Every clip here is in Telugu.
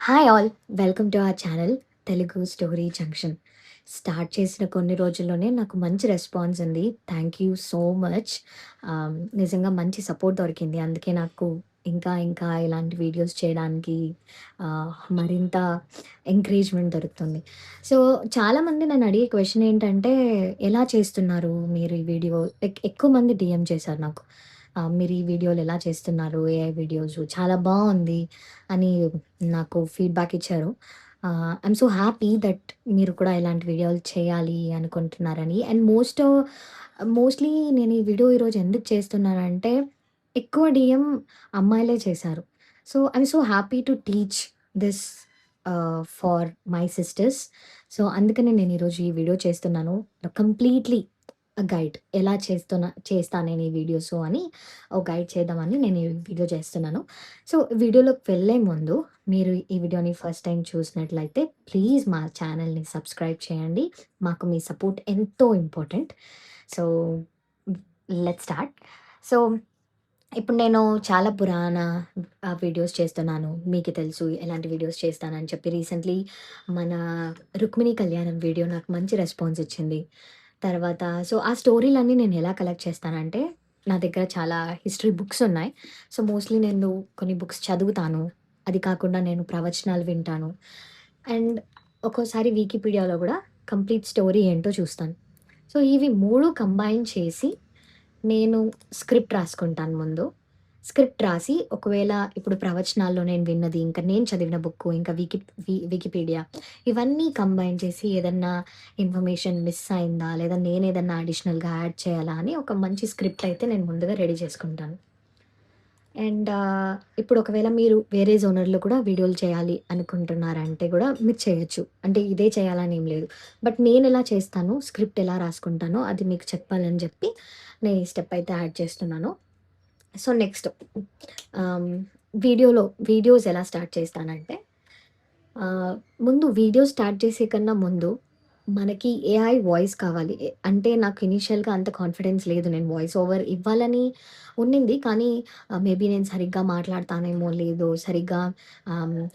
Hi all! Welcome to our channel Telugu story junction. Start చేసిన కొన్ని రోజుల్లోనే నాకు మంచి రెస్పాన్స్ ఉంది. Thank you so much. నిజంగా మంచి సపోర్ట్ దొరికింది. అందుకే నాకు ఇంకా ఇలాంటి వీడియోస్ చేయడానికి మరింత ఎంకరేజ్‌మెంట్ దొరుకుతుంది. సో, చాలామంది నన్ను అడిగే క్వెషన్ ఏంటంటే, ఎలా చేస్తున్నారు మీరు ఈ వీడియో? ఎక్కువ మంది డీఎం చేశారు నాకు. మీరు ఈ వీడియోలు ఎలా చేస్తున్నారు? ఏఐ వీడియోసు చాలా బావుంది అని నాకు ఫీడ్‌బ్యాక్ ఇచ్చారు. ఐయామ్ సో హ్యాపీ దట్ మీరు కూడా ఇలాంటి వీడియోలు చేయాలి అనుకుంటున్నారని. అండ్ మోస్ట్‌లీ నేను ఈ వీడియో ఈరోజు ఎందుకు చేస్తున్నానంటే, ఎక్కువ డీఎం అమ్మాయిలే చేశారు. So, I am so happy to teach this for my sisters. So, అందుకనే నేను ఈరోజు ఈ వీడియో చేస్తున్నాను. కంప్లీట్‌లీ గైడ్ ఎలా చేస్తా నేను ఈ వీడియోసు అని ఒక గైడ్ చేద్దామని నేను ఈ వీడియో చేస్తున్నాను. సో, వీడియోలోకి వెళ్ళే ముందు మీరు ఈ వీడియోని ఫస్ట్ టైమ్ చూసినట్లయితే ప్లీజ్ మా ఛానల్‌ని సబ్స్క్రైబ్ చేయండి. మాకు మీ సపోర్ట్ ఎంతో important. So, let's start. So, ఇప్పుడు నేను చాలా పురాణ వీడియోస్ చేస్తున్నాను. మీకు తెలుసు ఎలాంటి వీడియోస్ చేస్తానని చెప్పి రీసెంట్‌లీ మన 'రుక్మిణి కళ్యాణం' వీడియో నాకు మంచి రెస్పాన్స్ ఇచ్చింది. తర్వాత ఆ స్టోరీలన్నీ నేను ఎలా కలెక్ట్ చేస్తానంటే, నా దగ్గర చాలా హిస్టరీ బుక్స్ ఉన్నాయి. సో, మోస్ట్‌లీ నేను కొన్ని బుక్స్ చదువుతాను. అది కాకుండా నేను ప్రవచనాలు వింటాను. అండ్ ఒక్కోసారి వికీపీడియాలో గూడా కంప్లీట్ స్టోరీ ఏంటో చూస్తాను. సో, ఇవి 3 కంబైన్ చేసి నేను స్క్రిప్ట్ రాసుకుంటాను ముందు. స్క్రిప్ట్ రాసి ఒకవేళ ఇప్పుడు ప్రవచనాల్లో నేను విన్నది, ఇంకా నేను చదివిన బుక్కు, ఇంకా వికీపీడియా ఇవన్నీ కంబైన్ చేసి ఏదన్నా ఇన్ఫర్మేషన్ మిస్ అయిందా? లేదా నేనేదన్నా అడిషనల్‌గా యాడ్ చేయాలా? అని ఒక మంచి స్క్రిప్ట్ అయితే నేను ముందుగా రెడీ చేసుకుంటాను. అండ్ ఇప్పుడు ఒకవేళ మీరు వేరే జోనర్‌లో కూడా వీడియోలు చేయాలి అనుకుంటున్నారంటే గూడా మీరు చేయొచ్చు. అంటే ఇదే చేయాలని ఏం లేదు. బట్ నేనెలా చేస్తానో, స్క్రిప్ట్ ఎలా రాసుకుంటానో అది మీకు చెప్పాలని జెప్పి నేను ఈ స్టెప్ అయితే యాడ్ చేస్తున్నాను. సో, నెక్స్ట్ ఆహ్, వీడియోస్ ఎలా స్టార్ట్ చేస్తానంటే ముందు వీడియో స్టార్ట్ చేసే కన్నా ముందు మనకి ఏఐ వాయిస్ కావాలి. అంటే నాకు ఇనీషియల్‌గా అంత కాన్ఫిడెన్స్ లేదు. నేను వాయిస్ ఓవర్ ఇవ్వాలని ఉండింది. కానీ మేబీ నేను సరిగ్గా మాట్లాడతానేమో లేదో, సరిగ్గా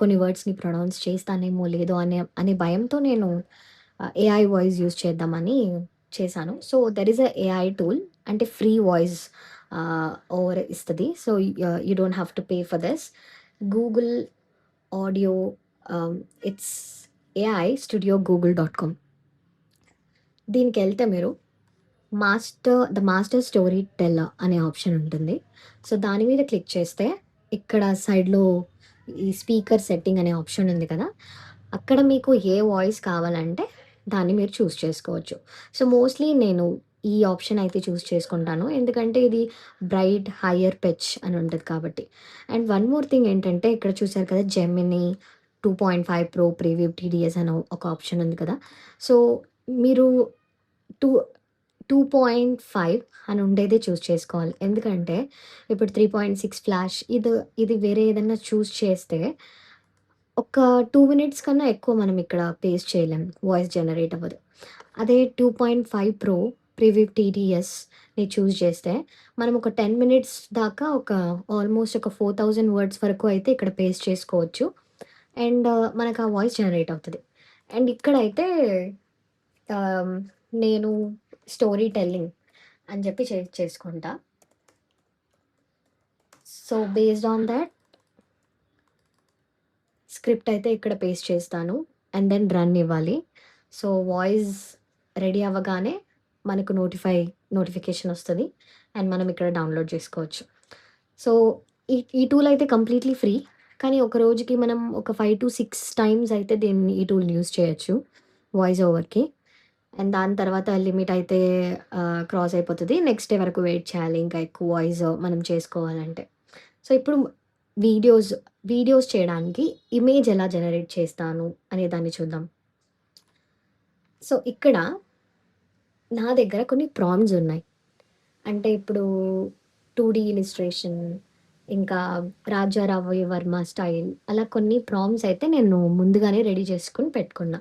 కొన్ని వర్డ్స్‌ని ప్రొనౌన్స్ చేస్తానేమో లేదో అనే భయంతో నేను ఏఐ వాయిస్ యూజ్ చేద్దామని చేశాను. So, there is a AI tool అంటే ఫ్రీ వాయిస్ ఓవర్ ఇస్తది. So, you don't have to pay for this. Google audio ఆహ్, ఇట్స్ ఏఐ స్టూడియో గూగుల్.com. దీనికెళ్తే మీరు మాస్టర్ స్టోరీ టెల్లర్ అనే ఆప్షన్ ఉంటుంది. సో, దాని మీద క్లిక్ చేస్తే ఇక్కడ సైడ్‌లో ఈ స్పీకర్ సెట్టింగ్ అనే ఆప్షన్ ఉంది కదా! అక్కడ మీకు ఏ వాయిస్ కావాలంటే దాన్ని మీరు చూజ్ చేసుకోవచ్చు. సో, మోస్ట్‌లీ నేను ఈ ఆప్షన్ అయితే చూజ్ చేసుకుంటాను. ఎందుకంటే ఇది బ్రైట్ హైయర్ పిచ్ అని ఉంటది కాబట్టి. అండ్ వన్ మోర్ థింగ్ ఏంటంటే ఇక్కడ చూసారు కదా! జెమినీ 2.5 ప్రో ప్రీవ్యూ టీడీఎస్ అని ఒక ఆప్షన్ ఉంది కదా! సో, మీరు టూ 2.5 అని ఉండేదే చూజ్ చేసుకోవాలి. ఎందుకంటే ఇప్పుడు 3.6 ఫ్లాష్ ఇది వేరే ఏదన్నా చూజ్ చేస్తే ఒక 2 మినిట్స్ కన్నా ఎక్కువ మనం ఇక్కడ పేస్ట్ చేయలేం. వాయిస్ జనరేట్ అవ్వదు. అదే 2.5 ప్రో ప్రివ్యూ టీటీఎస్‌ని చూజ్ చేస్తే మనం ఒక 10 మినిట్స్ దాకా ఆల్మోస్ట్ ఒక 4000 వర్డ్స్ వరకు అయితే ఇక్కడ పేస్ట్ చేసుకోవచ్చు. అండ్ మనకు ఆ వాయిస్ జనరేట్ అవుతది. అండ్ ఇక్కడైతే ఆహ్, నేను స్టోరీ టెల్లింగ్ అని చెప్పి చేసుకుంటా. So, based on that script అయితే ఇక్కడ పేస్ట్ చేస్తాను. అండ్ దెన్ రన్ ఇవ్వాలి. సో, వాయిస్ రెడీ అవ్వగానే మనకు నోటిఫికేషన్ ఒస్తది. అండ్ మనం ఇక్కడ డౌన్‌లోడ్ చేసుకోవచ్చు. సో, ఈ టూల్ అయితే కంప్లీట్‌లీ ఫ్రీ. కానీ ఒక రోజుకి మనం ఒక 5-6 టైమ్స్ అయితే ఈ టూల్‌ని యూజ్ చేయొచ్చు వాయిస్ ఓవర్‌కి. అండ్ దాని తర్వాత లిమిట్ అయితే క్రాస్ అయిపోతది. నెక్స్ట్ డే వరకు వెయిట్ చేయాలి. ఇంకా ఎక్కువ వాయిస్ మనం చేసుకోవాలంటే. సో, ఇప్పుడు వీడియోస్, వీడియోస్ చేయడానికి ఇమేజ్ ఎలా జనరేట్ చేస్తాను అనే దాన్ని చూద్దాం. సో, ఇక్కడ నా దగ్గర కొన్ని ప్రాంప్ట్స్ ఉన్నాయి. అంటే ఇప్పుడు 2డీ ఇలిస్ట్రేషన్, ఇంకా 'రాజారావు వర్మ' స్టైల్ అలా కొన్ని ప్రాంప్ట్స్ అయితే నేను ముందుగానే రెడీ చేసుకొని పెట్టుకున్నా.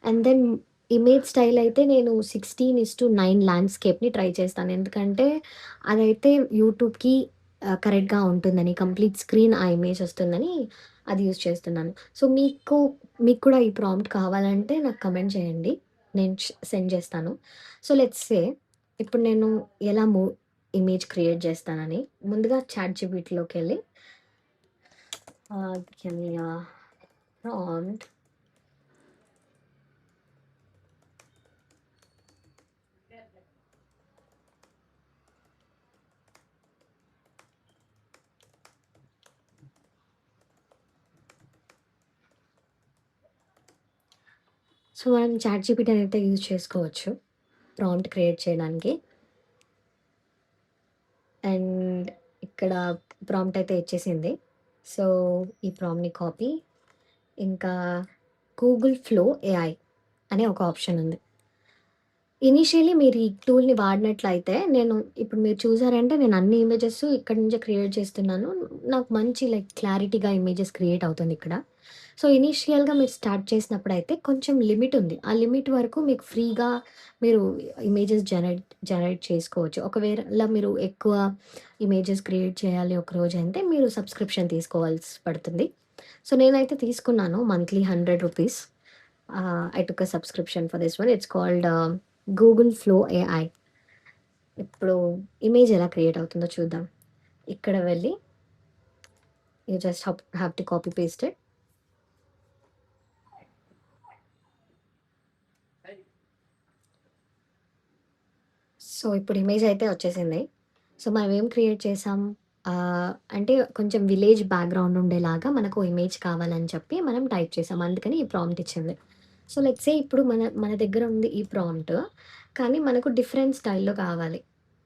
అండ్ దెన్ ఇమేజ్ స్టైల్ అయితే నేను 16:9 ల్యాండ్‌స్కేప్‌ని ట్రై చేస్తాను. ఎందుకంటే అదైతే యూట్యూబ్‌కి కరెక్ట్‌గా ఉంటుందని, కంప్లీట్ స్క్రీన్ ఆ ఇమేజ్ వస్తుందని అది యూజ్ చేస్తున్నాను. సో, మీకు కూడా ఈ ప్రాంప్ట్ కావాలంటే నాకు కమెంట్ చేయండి. నేను సెండ్ చేస్తాను. సో, లెట్స్ సే ఇప్పుడు నేను ఎలా ఇమేజ్ క్రియేట్ చేస్తానని ముందుగా చాట్‌జీపీటీలోకెళ్ళి గివ్ మీ ప్రాంప్ట్. సో, మనం చాట్‌జీపీటీ అయితే యూజ్ చేసుకోవచ్చు ప్రాంప్ట్ క్రియేట్ చేయడానికి. అండ్ ఇక్కడ ప్రాంప్ట్ అయితే ఇచ్చేసింది. సో, ఈ ప్రాంప్ట్‌ని కాపీ ఇంకా గూగుల్ ఫ్లో ఏఐ అనే ఒక ఆప్షన్ ఉంది. ఇనీషియల్లీ మీరు ఈ టూల్‌ని వాడినట్లయితే ఇప్పుడు మీరు చూసారంటే నేను అన్ని ఇమేజెస్ ఇక్కడి నుంచే క్రియేట్ చేస్తున్నాను. నాకు మంచి క్లారిటీగా ఇమేజెస్ క్రియేట్ అవుతుంది ఇక్కడ. సో, ఇనీషియల్‌గా మీరు స్టార్ట్ చేసినప్పుడైతే కొంచెం లిమిట్ ఉంది. ఆ లిమిట్ వరకు మీకు ఫ్రీగా మీరు ఇమేజెస్ జనరేట్ చేసుకోవచ్చు. ఒకవేళ మీరు ఎక్కువ ఇమేజెస్ క్రియేట్ చేయాలి ఒకరోజంటే మీరు సబ్స్క్రిప్షన్ తీసుకోవాల్సి పడుతుంది. సో, నేనైతే తీసుకున్నాను monthly ₹100. I took a subscription for this one. It's called Google Flow AI. ఇప్పుడు ఇమేజ్ ఎలా క్రియేట్ అవుతుందో చూద్దాం. ఇక్కడ వెళ్ళి you just have to copy paste it. So, ఇప్పుడు ఇమేజ్ అయితే వచ్చేసింది. సో, మనం ఏం క్రియేట్ చేసాం అంటే కొంచెం విలేజ్ బ్యాక్‌గ్రౌండ్ ఉండేలాగా మనకు ఇమేజ్ కావాలని చెప్పి మనం టైప్ చేసాం. అందుకని ఈ ప్రాంప్ట్ ఇచ్చింది. సో, లెట్స్ సే ఇప్పుడు మన దగ్గర ఉంది ఈ ప్రాంప్ట్. కానీ మనకు డిఫరెంట్ స్టైల్‌లో కావాలి.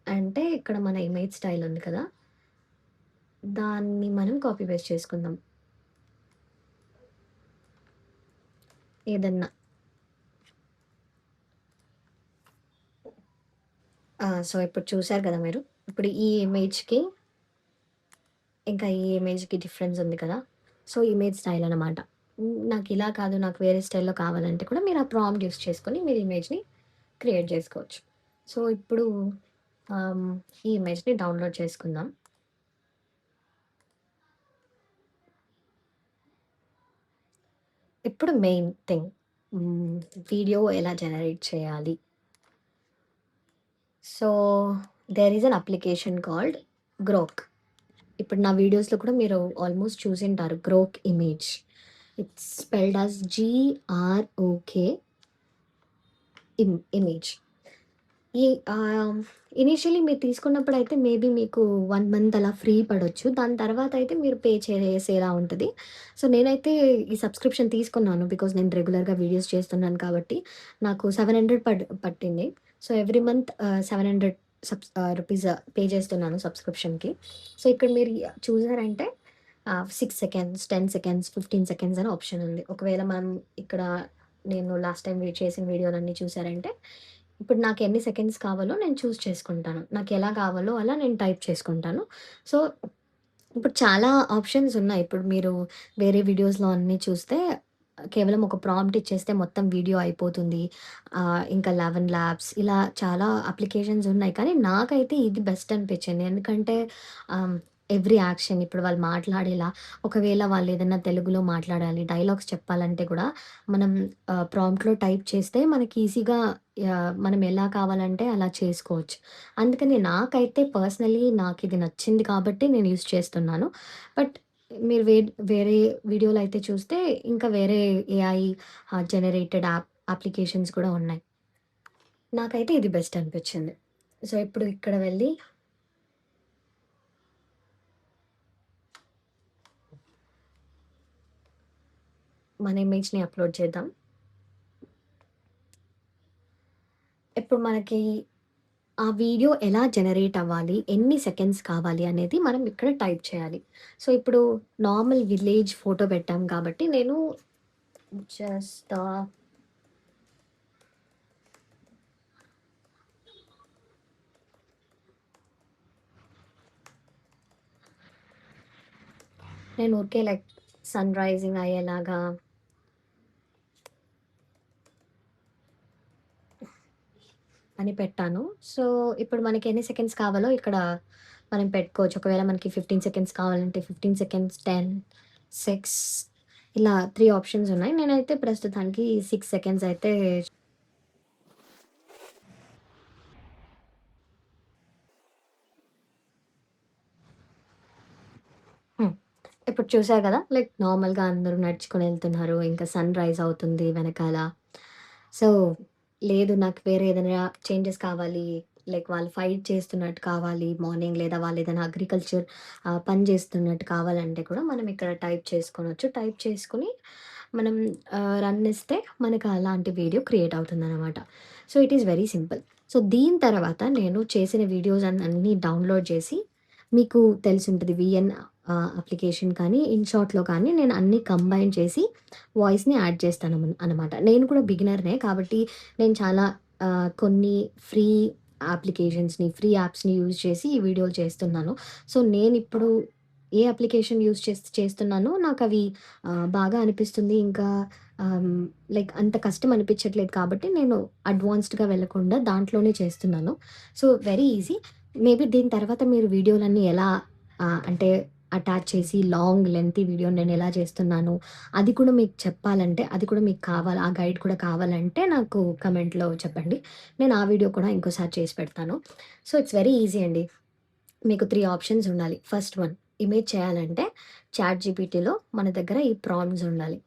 అంటే ఇక్కడ మన ఇమేజ్ స్టైల్ ఉంది కదా! దాన్ని మనం కాపీ పేస్ట్ చేసుకుందాం. ఏదన్నా. సో, ఇప్పుడు చూసారు కదా మీరు. ఇప్పుడు ఈ ఇమేజ్‌కి, ఇంకా ఈ ఇమేజ్‌కి డిఫరెన్స్ ఉంది కదా! సో, ఇమేజ్ స్టైల్ అనమాట. నాకిలా కాదు, నాకు వేరే స్టైల్‌లో కావాలంటే కూడా మీరు ఆ ప్రాంప్ట్ యూజ్ చేసుకొని మీరు ఇమేజ్‌ని క్రియేట్ చేసుకోవచ్చు. సో, ఇప్పుడు ఆహ్, ఈ ఇమేజ్‌ని డౌన్‌లోడ్ చేసుకుందాం. ఇప్పుడు మెయిన్ థింగ్ హ్మ్. వీడియో ఎలా జనరేట్ చేయాలి? So, there is an application called Grok. ఇప్పుడు నా వీడియోస్‌లో కూడా మీరు ఆల్మోస్ట్ చూసుంటారు. Grok image. It's spelled as G R O K image. ఈ ఇనీషియల్లీ మీరు తీసుకున్నప్పుడైతే మేబీ మీకు 1 మంత్ అలా ఫ్రీ పడొచ్చు. దాని తర్వాత అయితే మీరు పే చేసేలా ఉంటది. సో, నేనైతే ఈ సబ్స్క్రిప్షన్ తీసుకున్నాను. బికాజ్ నేను రెగ్యులర్‌గా వీడియోస్ చేస్తున్నాను కాబట్టి నాకు 700 పట్టింది. So, every month 700 rupees pay చేస్తున్నాను సబ్స్క్రిప్షన్‌కి. సో, ఇక్కడ మీరు చూసారంటే 6 సెకండ్స్, 10 సెకండ్స్, 15 సెకండ్స్ అని ఆప్షన్ ఉంది. ఒకవేళ మనం ఇక్కడ నేను లాస్ట్ టైమ్ చేసిన వీడియోలన్నీ చూసారంటే ఇప్పుడు నాకు ఎన్ని సెకండ్స్ కావాలో నేను చేసుకుంటాను. నాకెలా కావాలో అలా నేను టైప్ చేసుకుంటాను. సో, ఇప్పుడు చాలా ఆప్షన్స్ ఉన్నాయి. ఇప్పుడు మీరు వేరే వీడియోస్‌లో అన్నీ చూస్తే కేవలం ఒక ప్రాంప్ట్ ఇచ్చేస్తే మొత్తం వీడియో అయిపోతుంది. ఇంకా 11 ల్యాబ్స్ ఇలా చాలా అప్లికేషన్స్ ఉన్నాయి. కానీ నాకైతే ఇది బెస్ట్ అనిపించింది. ఎందుకంటే ఆహ్, ఎవ్రీ యాక్షన్ ఇప్పుడు వాళ్ళు మాట్లాడేలా ఒకవేళ వాళ్ళేదన్నా తెలుగులో మాట్లాడాలి, డైలాగ్స్ చెప్పాలంటే కూడా మనం ప్రాంప్ట్‌లో టైప్ చేస్తే మనకి ఈజీగా మనం ఎలా కావాలంటే అలా చేసుకోవచ్చు. అందుకని నాకైతే పర్సనల్లీ నాకిది నచ్చింది కాబట్టి నేను యూజ్ చేస్తున్నాను. బట్ మీరు వేరే వీడియోలో అయితే చూస్తే ఇంకా వేరే ఏఐ జనరేటెడ్ అప్లికేషన్స్ కూడా ఉన్నాయి. నాకైతే ఇది బెస్ట్ అనిపించింది. సో, ఇప్పుడు ఇక్కడ వెళ్ళి మన ఇమేజ్‌ని అప్‌లోడ్ చేద్దాం. ఇప్పుడు మనకి ఆ వీడియో ఎలా జనరేట్ అవ్వాలి? ఎన్ని సెకండ్స్ కావాలి? అనేది మనం ఇక్కడ టైప్ చేయాలి. సో, ఇప్పుడు నార్మల్ విలేజ్ ఫోటో పెట్టాం కాబట్టి నేను జస్ట్ నేను ఊరికే సన్ రైజింగ్ అయ్యేలాగా అని పెట్టాను. సో, ఇప్పుడు మనకి ఎన్ని సెకండ్స్ కావాలో ఇక్కడ మనం పెట్టుకోవచ్చు. ఒకవేళ మనకి 15 సెకండ్స్ కావాలంటే 15 సెకండ్స్, 10 6 ఇలా 3 ఆప్షన్స్ ఉన్నాయి. నేనైతే ప్రస్తుతానికి 6 సెకండ్స్ అయితే హ్మ్. ఇప్పుడు చూసారు కదా! లైక్ నార్మల్‌గా అందరూ నడుచుకొని ఎళ్తున్నారు. ఇంకా సన్ రైజ్ అవుతుంది వెనకాల. సో, లేదు నాకు వేరే ఏదైనా చేంజెస్ కావాలి. లైక్ వాళ్ళు ఫైట్ చేస్తున్నట్టు కావాలి మార్నింగ్ లేదా వాళ్ళేదైనా అగ్రికల్చర్ పని చేస్తున్నట్టు కావాలంటే కూడా మనం ఇక్కడ టైప్ చేసుకోనొచ్చు. టైప్ చేసుకొని మనం రన్ ఇస్తే మనకు అలాంటి వీడియో క్రియేట్ అవుతుందనమాట. So, it is very simple. So, దీని తర్వాత నేను చేసిన వీడియోస్ అన్నీ డౌన్‌లోడ్ చేసి మీకు తెలిసుంటది వీఎన్ అప్లికేషన్ కానీ, ఇన్‌షాట్‌లో కానీ నేను అన్నీ కంబైన్ చేసి వాయిస్‌ని యాడ్ చేస్తాను అనమాట. నేను కూడా బిగినర్‌నే కాబట్టి నేను చాలా కొన్ని ఫ్రీ అప్లికేషన్స్‌ని, ఫ్రీ యాప్స్‌ని యూజ్ చేసి ఈ వీడియోలు చేస్తున్నాను. సో, నేనిప్పుడు ఏ అప్లికేషన్ యూజ్ చేస్తున్నానో నాకవి బాగా అనిపిస్తుంది. ఇంకా ఆహ్, లైక్ అంత కష్టం అనిపించట్లేదు కాబట్టి నేను అడ్వాన్స్డ్‌గా వెళ్ళకుండా దాంట్లోనే చేస్తున్నాను. So, very easy. మేబీ దీని తర్వాత మీరు వీడియోలన్నీ ఎలా అంటే అటాచ్ చేసి లాంగ్ లెంగ్తీ వీడియో నేనెలా చేస్తున్నాను, అది కూడా మీకు చెప్పాలంటే, అది కూడా మీకు కావాలా, ఆ గైడ్ కూడా కావాలంటే నాకు కమెంట్‌లో చెప్పండి. నేను ఆ వీడియో కూడా ఇంకోసారి చేసి పెడతాను. సో, ఇట్స్ వెరీ ఈజీ అండి. మీకు 3 ఆప్షన్స్ ఉండాలి. ఫస్ట్ వన్ ఇమేజ్ చేయాలంటే చాట్‌జీపీటీలో మన దగ్గర ఈ ప్రాంప్ట్స్ ఉండాలి.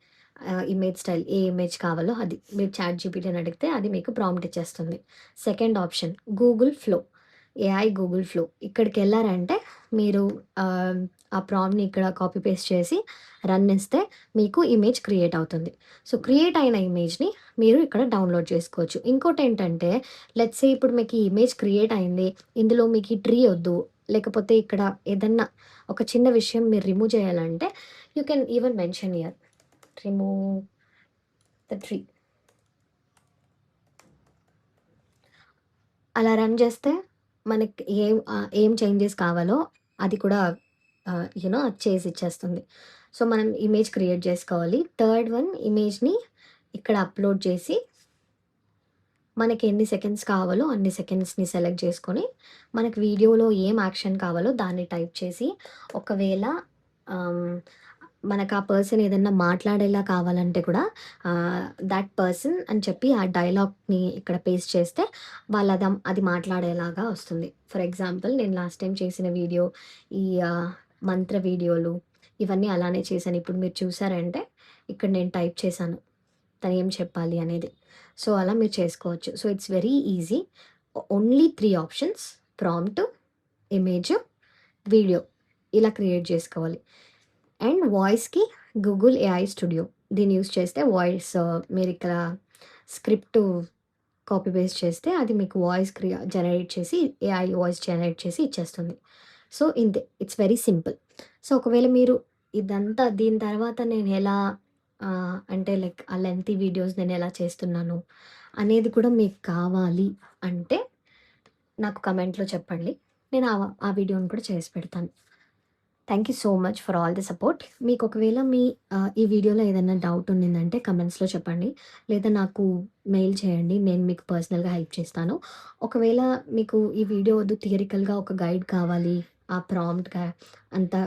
ఇమేజ్ స్టైల్ ఏ ఇమేజ్ కావాలో అది. మీరు చాట్‌జీపీటీని అడిగితే అది మీకు ప్రాంప్ట్ ఇచ్చేస్తుంది. Second option Google Flow. AI Google Flow. ఇక్కడికెళ్లారంటే మీరు ఆహ్, ఆ ప్రాంప్ట్‌ని ఇక్కడ కాపీ పేస్ట్ చేసి రన్ ఇస్తే మీకు ఇమేజ్ క్రియేట్ అవుతుంది. సో, క్రియేట్ అయిన ఇమేజ్‌ని మీరు ఇక్కడ డౌన్‌లోడ్ చేసుకోవచ్చు. ఇంకోటేంటంటే లెట్స్ సే ఇప్పుడు మీకు ఈ ఇమేజ్ క్రియేట్ అయింది. ఇందులో మీకు ఈ ట్రీ ఒద్దు. లేకపోతే ఇక్కడ ఏదన్నా ఒక చిన్న విషయం మీరు రిమూవ్ చేయాలంటే you can even mention here remove the tree. అలా రన్ చేస్తే మనకి ఏం చేంజెస్ కావాలో అది కూడా అది చేసి ఇచ్చేస్తుంది. సో, మనం ఇమేజ్ క్రియేట్ చేసుకోవాలి. థర్డ్ వన్ ఇమేజ్‌ని ఇక్కడ అప్‌లోడ్ చేసి మనకి ఎన్ని సెకండ్స్ కావాలో అన్ని సెకండ్స్‌ని సెలెక్ట్ చేసుకొని, మనకి వీడియోలో ఏం యాక్షన్ కావాలో దాన్ని టైప్ చేసి, ఒకవేళ ఆహ్, మనకు ఆ పర్సన్ ఏదన్నా మాట్లాడేలా కావాలంటే కూడా థాట్ పర్సన్ అని చెప్పి ఆ డైలాగ్‌ని ఇక్కడ పేస్ట్ చేస్తే అది మాట్లాడేలాగా వస్తుంది. ఫర్ ఎగ్జాంపుల్ నేను లాస్ట్ టైమ్ చేసిన వీడియో ఈ మంత్ర వీడియోలు ఇవన్నీ అలానే చేశాను. ఇప్పుడు మీరు చూసారంటే ఇక్కడ నేను టైప్ చేశాను. తనేం చెప్పాలి అనేది. సో, అలా మీరు చేసుకోవచ్చు. So, it's very easy. Only 3 options prompt, image, video ఇలా క్రియేట్ చేసుకోవాలి. అండ్ వాయిస్‌కి గూగుల్ ఏఐ స్టూడియో దీన్ని యూజ్ చేస్తే మీరిక్కడ స్క్రిప్ట్ కాపీ పేస్ట్ చేస్తే అది మీకు వాయిస్ జనరేట్ చేసి ఏఐ వాయిస్ జనరేట్ చేసి ఇచ్చేస్తుంది. సో, ఇంతే. It's very simple. సో, ఒకవేళ మీరు ఇదంతా దీని తర్వాత నేను ఎలా అంటే లైక్ ఆ లెంగ్తీ వీడియోస్ నేనెలా చేస్తున్నాను అనేది కూడా మీకు కావాలి అంటే నాకు కమెంట్‌లో చెప్పండి. నేను ఆ వీడియోని కూడా చేసి పెడతాను. Thank you so much for all the support. మీకు ఒకవేళ ఈ వీడియోలో ఏదైనా డౌట్ ఉండిందంటే కమెంట్స్‌లో చెప్పండి. లేదా నాకు మెయిల్ చేయండి. నేను మీకు పర్సనల్‌గా హెల్ప్ చేస్తాను. ఒకవేళ మీకు ఈ వీడియో వద్దు థియరికల్‌గా ఒక గైడ్ కావాలి. ఆ ప్రాంప్ట్‌గా అంతా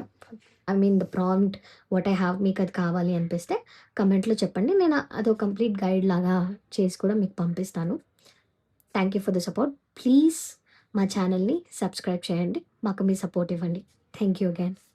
the prompt what I have మీకది కావాలి అనిపిస్తే కమెంట్‌లో చెప్పండి. నేను అదో కంప్లీట్ గైడ్ లాగా చేసి కూడా మీకు పంపిస్తాను. Thank you for the support. Please మా ఛానెల్‌ని సబ్స్క్రైబ్ చేయండి. మాకు మీ సపోర్ట్ ఇవ్వండి. Thank you again.